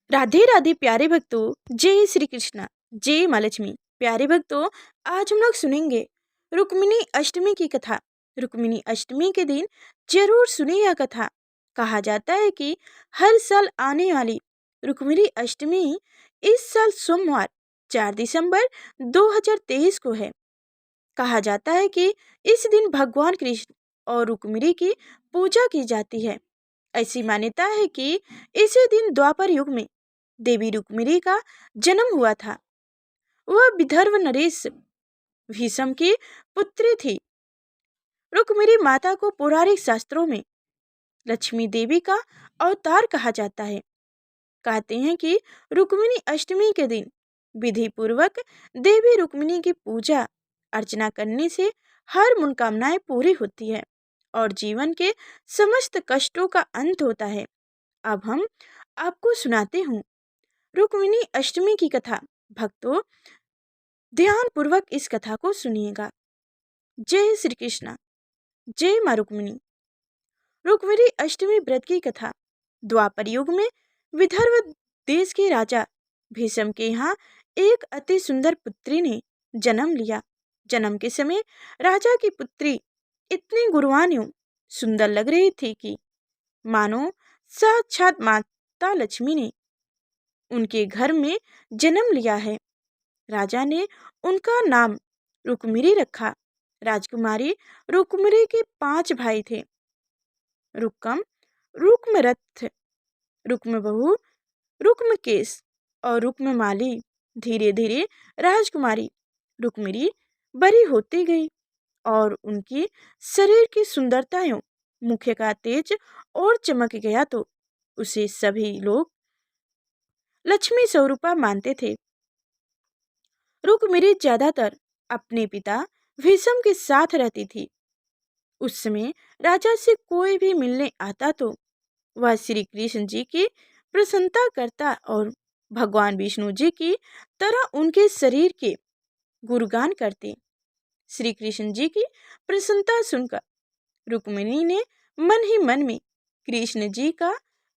राधे राधे प्यारे भक्तों, जय श्री कृष्णा, जय माँ लक्ष्मी। प्यारे भक्तों, आज हम लोग सुनेंगे रुक्मिणी अष्टमी की कथा। रुक्मिणी अष्टमी के दिन जरूर सुनिए यह कथा। कहा जाता है कि हर साल आने वाली रुक्मिणी अष्टमी इस साल सोमवार 4 दिसंबर 2023 को है। कहा जाता है कि इस दिन भगवान कृष्ण और रुक्मिणी की पूजा की जाती है। ऐसी मान्यता है कि इसी दिन द्वापर युग में देवी रुक्मिणी का जन्म हुआ था। वह विदर्भ नरेश भीष्म की पुत्री थी। रुक्मिणी माता को पौराणिक शास्त्रों में लक्ष्मी देवी का अवतार कहा जाता है। कहते हैं कि रुक्मिणी अष्टमी के दिन विधि पूर्वक देवी रुक्मिणी की पूजा अर्चना करने से हर मनोकामनाएं पूरी होती है और जीवन के समस्त कष्टों का अंत होता है। अब हम आपको सुनाते हूँ रुक्मिणी अष्टमी की कथा। भक्तों, ध्यान पूर्वक इस कथा को सुनिएगा। जय श्री कृष्णा, जय माँ रुक्मिणी। रुक्मिणी अष्टमी व्रत की कथा। द्वापर युग में विदर्भ देश के राजा भीष्म के यहाँ एक अति सुंदर पुत्री ने जन्म लिया। जन्म के समय राजा की पुत्री इतनी गुणवान एवं सुंदर लग रही थी कि मानो साक्षात माता लक्ष्मी ने उनके घर में जन्म लिया है। राजा ने उनका नाम रुक्मिणी रखा। राजकुमारी रुक्मिणी के 5 भाई थे। रुक्म, रुक्मरथ, रुक्मबहू, रुक्मकेश और रुक्ममाली। धीरे धीरे राजकुमारी रुक्मिणी बड़ी होती गई और उनकी शरीर की सुंदरता एवं मुख का तेज और चमक गया तो उसे सभी लोग लक्ष्मी स्वरूपा मानते थे। रुक्मिणी ज्यादातर अपने पिता भीष्म के साथ रहती थी। उस समय राजा से कोई भी मिलने आता तो वह श्री कृष्ण जी की प्रसन्नता करता और भगवान विष्णु जी की तरह उनके शरीर के गुणगान करते। श्री कृष्ण जी की प्रसन्नता सुनकर रुक्मिणी ने मन ही मन में कृष्ण जी का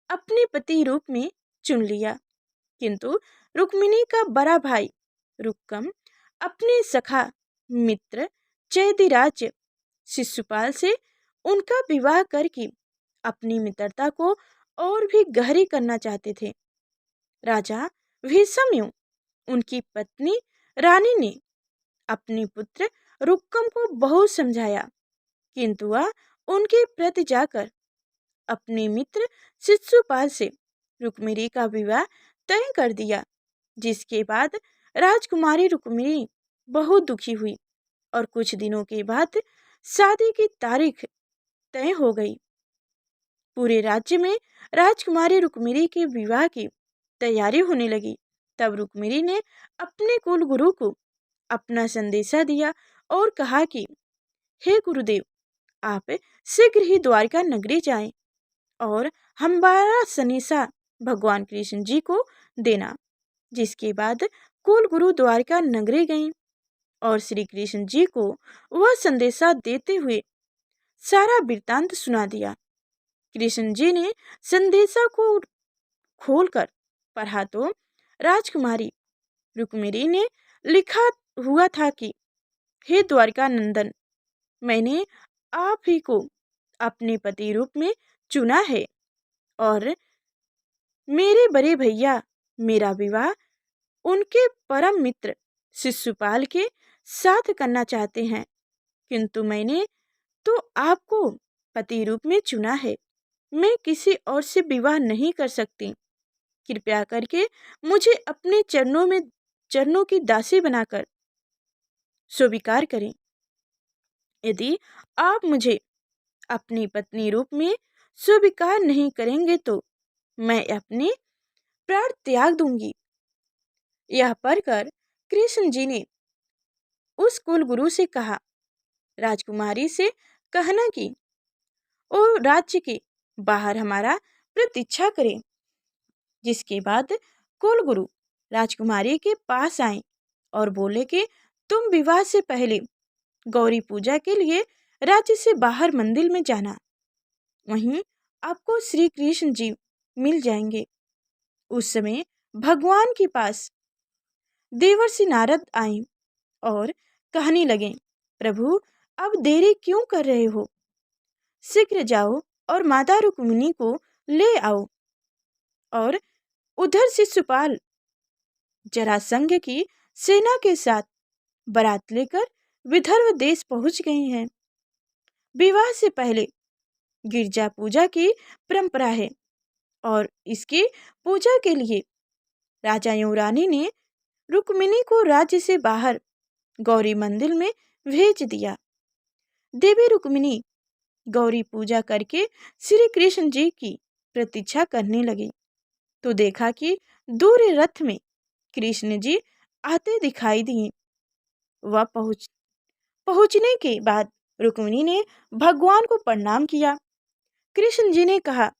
अपने पति रूप में चुन लिया। किंतु रुक्मिणी का बड़ा भाई रुक्म अपने सखा मित्र चैदिराज शिशुपाल से उनका विवाह करके अपनी मित्रता को और भी गहरी करना चाहते थे। राजा भीष्म एवं उनकी पत्नी रानी ने अपने पुत्र रुक्म को बहुत समझाया, किंतु वह उनके प्रति जाकर अपने मित्र शिशुपाल से रुक्मिणी का विवाह तय कर दिया। जिसके बाद राजकुमारी रुक्मिणी बहुत दुखी हुई और कुछ दिनों के बाद शादी की तारीख तय हो गई। पूरे राज्य में राजकुमारी रुक्मिणी के विवाह की तैयारी होने लगी। तब रुक्मिणी ने अपने कुल गुरु को अपना संदेशा दिया और कहा कि हे गुरुदेव, आप शीघ्र ही द्वारका नगरी जाएं और हमारा संदेशा भगवान कृष्ण जी को देना। जिसके बाद कुल गुरु द्वारका नगरी गईं और श्री कृष्ण जी को वह संदेशा देते हुए सारा वृत्तांत सुना दिया। कृष्ण जी ने संदेशा को खोलकर पढ़ा तो राजकुमारी रुक्मिणी ने लिखा हुआ था कि हे द्वारका नंदन, मैंने आप ही को अपने पति रूप में चुना है और मेरे बड़े भैया मेरा विवाह उनके परम मित्र शिशुपाल के साथ करना चाहते हैं, किंतु मैंने तो आपको पति रूप में चुना है। मैं किसी और से विवाह नहीं कर सकती। कृपया करके मुझे अपने चरणों की दासी बनाकर स्वीकार करें। यदि आप मुझे अपनी पत्नी रूप में स्वीकार नहीं करेंगे तो मैं अपने प्राण त्याग दूंगी। यह पढ़कर कृष्ण जी ने उस कुल गुरु से कहा, राजकुमारी से कहना कि वो राज्य के बाहर हमारा प्रतीक्षा करें। जिसके बाद कुल गुरु राजकुमारी के पास आए और बोले कि तुम विवाह से पहले गौरी पूजा के लिए राज्य से बाहर मंदिर में जाना, वहीं आपको श्री कृष्ण जी मिल जाएंगे। उस समय भगवान के पास देवर्षि नारद आए और कहने लगे, प्रभु अब देरी क्यों कर रहे हो? शीघ्र जाओ और माता रुक्मिणी को ले आओ। और उधर शिशुपाल जरासंध की सेना के साथ बारात लेकर विदर्भ देश पहुंच गए हैं। विवाह से पहले गिरजा पूजा की परंपरा है और इसकी पूजा के लिए राजा युवरानी ने रुक्मिणी को राज्य से बाहर गौरी मंदिर में भेज दिया। देवी रुक्मिणी गौरी पूजा करके श्री कृष्ण जी की प्रतीक्षा करने लगी तो देखा कि दूर रथ में कृष्ण जी आते दिखाई दिए। वह पहुंचने के बाद रुक्मिणी ने भगवान को प्रणाम किया। कृष्ण जी ने कहा,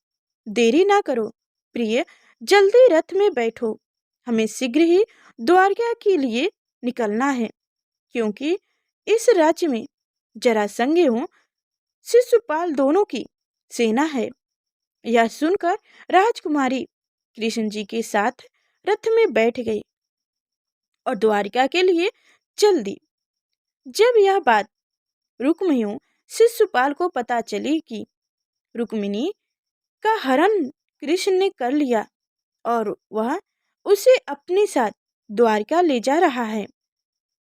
देरी ना करो प्रिय, जल्दी रथ में बैठो, हमें शीघ्र ही द्वारका के लिए निकलना है, क्योंकि इस राज्य में जरासंध एवं शिशुपाल दोनों की सेना है। यह सुनकर राजकुमारी कृष्ण जी के साथ रथ में बैठ गई और द्वारका के लिए चल दी। जब यह बात रुक्मिणी शिशुपाल को पता चली कि रुक्मिणी का हरण कृष्ण ने कर लिया और वह उसे अपने साथ द्वारका ले जा रहा है,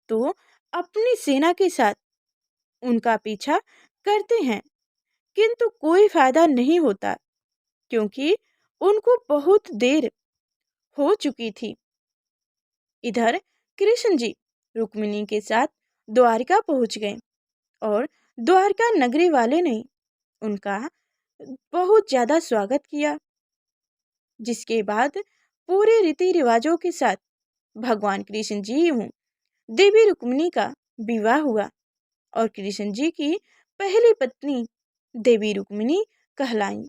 तो अपनी सेना के साथ उनका पीछा करते हैं, किंतु कोई फायदा नहीं होता क्योंकि उनको बहुत देर हो चुकी थी। इधर कृष्ण जी रुक्मिणी के साथ द्वारका पहुंच गए और द्वारका नगरी वाले ने उनका बहुत ज़्यादा स्वागत किया, जिसके बाद पूरे रीति रिवाजों के साथ भगवान कृष्ण जी एवं देवी रुक्मिणी का विवाह हुआ और कृष्ण जी की पहली पत्नी देवी रुक्मिणी कहलाई,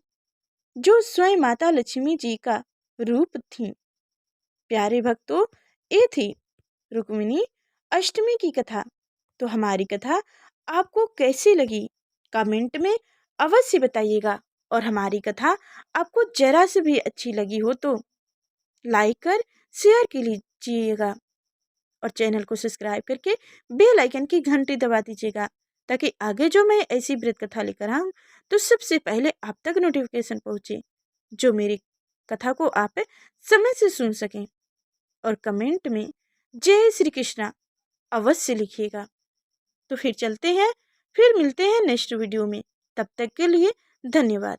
जो स्वयं माता लक्ष्मी जी का रूप थी। प्यारे भक्तों, ये थी रुक्मिणी अष्टमी की कथा। तो हमारी कथा आपको कैसी लगी कमेंट में अवश्य बताइएगा, और हमारी कथा आपको जरा से भी अच्छी लगी हो तो लाइक कर शेयर कीजिएगा और चैनल को सब्सक्राइब करके बेल आइकन की घंटी दबा दीजिएगा, ताकि आगे जो मैं ऐसी व्रत कथा लेकर आऊँ तो सबसे पहले आप तक नोटिफिकेशन पहुँचे, जो मेरी कथा को आप समय से सुन सकें। और कमेंट में जय श्री कृष्णा अवश्य लिखिएगा। तो फिर चलते हैं, फिर मिलते हैं नेक्स्ट वीडियो में। तब तक के लिए धन्यवाद।